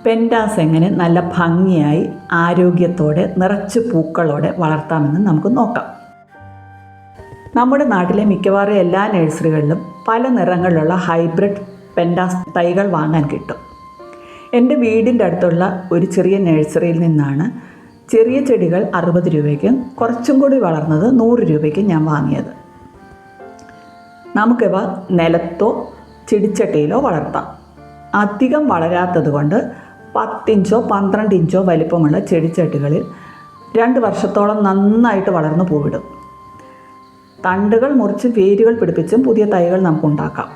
പെൻഡാസ് എങ്ങനെ നല്ല ഭംഗിയായി ആരോഗ്യത്തോടെ നിറച്ച് പൂക്കളോടെ വളർത്താമെന്ന് നമുക്ക് നോക്കാം. നമ്മുടെ നാട്ടിലെ മിക്കവാറും എല്ലാ നഴ്സറികളിലും പല നിറങ്ങളിലുള്ള ഹൈബ്രിഡ് പെൻഡാസ് തൈകൾ വാങ്ങാൻ കിട്ടും. എൻ്റെ വീടിൻ്റെ അടുത്തുള്ള ഒരു ചെറിയ നഴ്സറിയിൽ നിന്നാണ് ചെറിയ ചെടികൾ 60 രൂപയ്ക്കും കുറച്ചും കൂടി വളർന്നത് 100 രൂപയ്ക്കും ഞാൻ വാങ്ങിയത്. നമുക്കിവ നിലത്തോ ചെടിച്ചട്ടിയിലോ വളർത്താം. അധികം വളരാത്തത് കൊണ്ട് 10 ഇഞ്ചോ 12 ഇഞ്ചോ വലിപ്പമുള്ള ചെടിച്ചട്ടികളിൽ 2 വർഷത്തോളം നന്നായിട്ട് വളർന്നു പൂവിടും. തണ്ടുകൾ മുറിച്ച് വേരുകൾ പിടിപ്പിച്ചും പുതിയ തൈകൾ നമുക്കുണ്ടാക്കാം.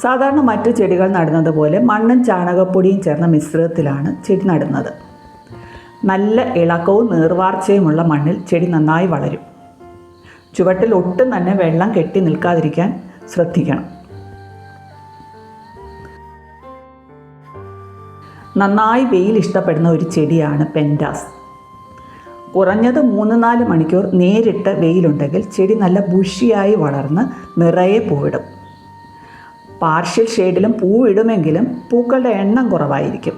സാധാരണ മറ്റു ചെടികൾ നടുന്നത് പോലെ മണ്ണും ചാണകപ്പൊടിയും ചേർന്ന മിശ്രിതത്തിലാണ് ചെടി നടുന്നത്. നല്ല ഇളക്കവും നീർവാർച്ചയുമുള്ള മണ്ണിൽ ചെടി നന്നായി വളരും. ചുവട്ടിൽ ഒട്ടും തന്നെ വെള്ളം കെട്ടി നിൽക്കാതിരിക്കാൻ ശ്രദ്ധിക്കണം. നന്നായി വെയിൽ ഇഷ്ടപ്പെടുന്ന ഒരു ചെടിയാണ് പെൻഡാസ്. കുറഞ്ഞത് 3-4 മണിക്കൂർ നേരിട്ട് വെയിലുണ്ടെങ്കിൽ ചെടി നല്ല ബുഷിയായി വളർന്ന് നിറയെ പൂവിടും. പാർഷ്യൽ ഷെയ്ഡിലും പൂവിടുമെങ്കിലും പൂക്കളുടെ എണ്ണം കുറവായിരിക്കും.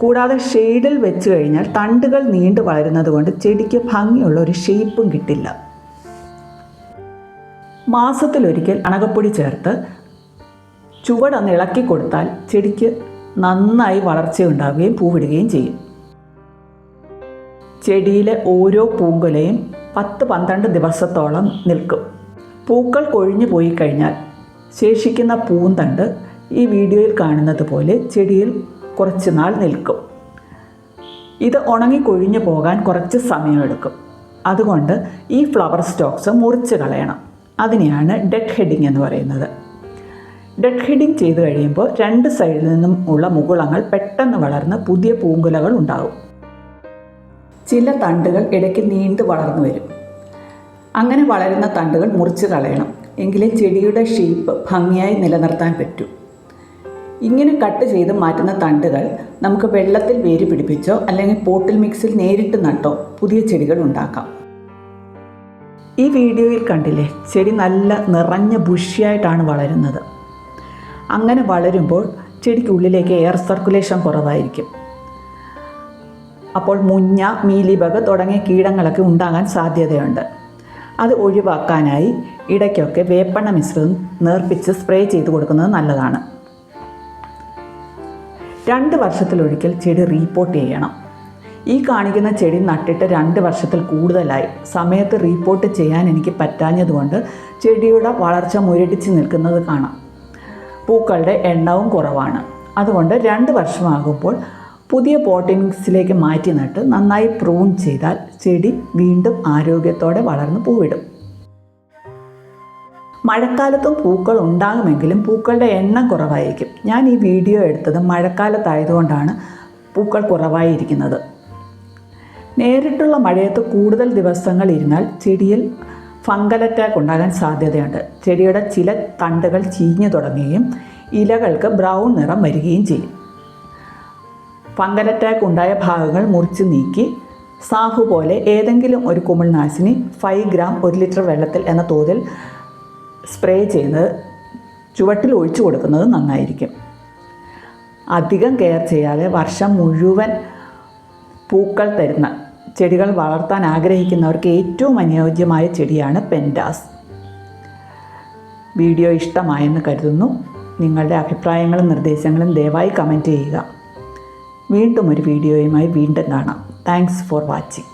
കൂടാതെ ഷെയ്ഡിൽ വെച്ച് കഴിഞ്ഞാൽ തണ്ടുകൾ നീണ്ടു വളരുന്നത് കൊണ്ട് ചെടിക്ക് ഭംഗിയുള്ള ഒരു ഷേപ്പും കിട്ടില്ല. മാസത്തിലൊരിക്കൽ ചാണകപ്പൊടി ചേർത്ത് ചുവടൊന്ന് ഇളക്കി കൊടുത്താൽ ചെടിക്ക് നന്നായി വളർച്ചയുണ്ടാവുകയും പൂവിടുകയും ചെയ്യും. ചെടിയിലെ ഓരോ പൂങ്കുലയും 10-12 ദിവസത്തോളം നിൽക്കും. പൂക്കൾ കൊഴിഞ്ഞു പോയി കഴിഞ്ഞാൽ ശേഷിക്കുന്ന പൂന്തണ്ട് ഈ വീഡിയോയിൽ കാണുന്നത് പോലെ ചെടിയിൽ കുറച്ച് നാൾ നിൽക്കും. ഇത് ഉണങ്ങി കൊഴിഞ്ഞു പോകാൻ കുറച്ച് സമയമെടുക്കും. അതുകൊണ്ട് ഈ ഫ്ലവർ സ്റ്റോക്സ് മുറിച്ച് കളയണം. അതിനെയാണ് ഡെഡ് ഹെഡിങ് എന്ന് പറയുന്നത്. ഡെഡ് ഹെഡിങ് ചെയ്ത് കഴിയുമ്പോൾ 2 സൈഡിൽ നിന്നും ഉള്ള മുകുളങ്ങൾ പെട്ടെന്ന് വളർന്ന് പുതിയ പൂങ്കുലകൾ ഉണ്ടാകും. ചില തണ്ടുകൾ ഇടയ്ക്ക് നീണ്ടു വളർന്നു വരും. അങ്ങനെ വളരുന്ന തണ്ടുകൾ മുറിച്ച് കളയണം. എങ്കിലേ ചെടിയുടെ ഷേപ്പ് ഭംഗിയായി നിലനിർത്താൻ പറ്റൂ. ഇങ്ങനെ കട്ട് ചെയ്ത് മാറ്റുന്ന തണ്ടുകൾ നമുക്ക് വെള്ളത്തിൽ വേര് പിടിപ്പിച്ചോ അല്ലെങ്കിൽ പോട്ടിൽ മിക്സിൽ നേരിട്ട് നട്ടോ പുതിയ ചെടികൾ ഉണ്ടാക്കാം. ഈ വീഡിയോയിൽ കണ്ടില്ലേ, ചെടി നല്ല നിറഞ്ഞ ബുഷിയായിട്ടാണ് വളരുന്നത്. അങ്ങനെ വളരുമ്പോൾ ചെടിക്കുള്ളിലേക്ക് എയർ സർക്കുലേഷൻ കുറവായിരിക്കും. അപ്പോൾ മുഞ്ഞ, മീലിബഗ് തുടങ്ങിയ കീടങ്ങളൊക്കെ ഉണ്ടാകാൻ സാധ്യതയുണ്ട്. അത് ഒഴിവാക്കാനായി ഇടയ്ക്കൊക്കെ വേപ്പെണ്ണ മിശ്രിതം നേർപ്പിച്ച് സ്പ്രേ ചെയ്ത് കൊടുക്കുന്നത് നല്ലതാണ്. 2 വർഷത്തിലൊരിക്കൽ ചെടി റീപോർട്ട് ചെയ്യണം. ഈ കാണിക്കുന്ന ചെടി നട്ടിട്ട് 2 വർഷത്തിൽ കൂടുതലായി. സമയത്ത് റീപോർട്ട് ചെയ്യാൻ എനിക്ക് പറ്റാഞ്ഞതുകൊണ്ട് ചെടിയുടെ വളർച്ച മുരടിച്ച് നിൽക്കുന്നത് കാണാം. പൂക്കളുടെ എണ്ണവും കുറവാണ്. അതുകൊണ്ട് 2 വർഷമാകുമ്പോൾ പുതിയ പോട്ടിങ്സിലേക്ക് മാറ്റി നട്ട് നന്നായി പ്രൂൺ ചെയ്താൽ ചെടി വീണ്ടും ആരോഗ്യത്തോടെ വളർന്ന് പൂവിടും. മഴക്കാലത്തും പൂക്കൾ ഉണ്ടാകുമെങ്കിലും പൂക്കളുടെ എണ്ണം കുറവായിരിക്കും. ഞാൻ ഈ വീഡിയോ എടുത്തത് മഴക്കാലത്തായതുകൊണ്ടാണ് പൂക്കൾ കുറവായിരിക്കുന്നത്. നേരിട്ടുള്ള മഴയത്ത് കൂടുതൽ ദിവസങ്ങൾ ഇരുന്നാൽ ചെടിയിൽ ഫംഗൽ അറ്റാക്ക് ഉണ്ടാകാൻ സാധ്യതയുണ്ട്. ചെടിയുടെ ചില തണ്ടുകൾ ചീഞ്ഞു തുടങ്ങുകയും ഇലകൾക്ക് ബ്രൗൺ നിറം വരികയും ചെയ്യും. ഫംഗൽ അറ്റാക്ക് ഉണ്ടായ ഭാഗങ്ങൾ മുറിച്ച് നീക്കി സാഫു പോലെ ഏതെങ്കിലും ഒരു കുമിൾനാശിനി 5 ഗ്രാം 1 ലിറ്റർ വെള്ളത്തിൽ എന്ന തോതിൽ സ്പ്രേ ചെയ്ത് ചുവട്ടിൽ ഒഴിച്ചു കൊടുക്കുന്നത് നന്നായിരിക്കും. അധികം കെയർ ചെയ്യാതെ വർഷം മുഴുവൻ പൂക്കൾ തരുന്ന ചെടികൾ വളർത്താൻ ആഗ്രഹിക്കുന്നവർക്ക് ഏറ്റവും അനുയോജ്യമായ ചെടിയാണ് പെൻഡാസ്. വീഡിയോ ഇഷ്ടമായെന്ന് കരുതുന്നു. നിങ്ങളുടെ അഭിപ്രായങ്ങളും നിർദ്ദേശങ്ങളും ദയവായി കമൻറ്റ് ചെയ്യുക. വീണ്ടും ഒരു വീഡിയോയുമായി വീണ്ടും കാണാം. Thanks for watching.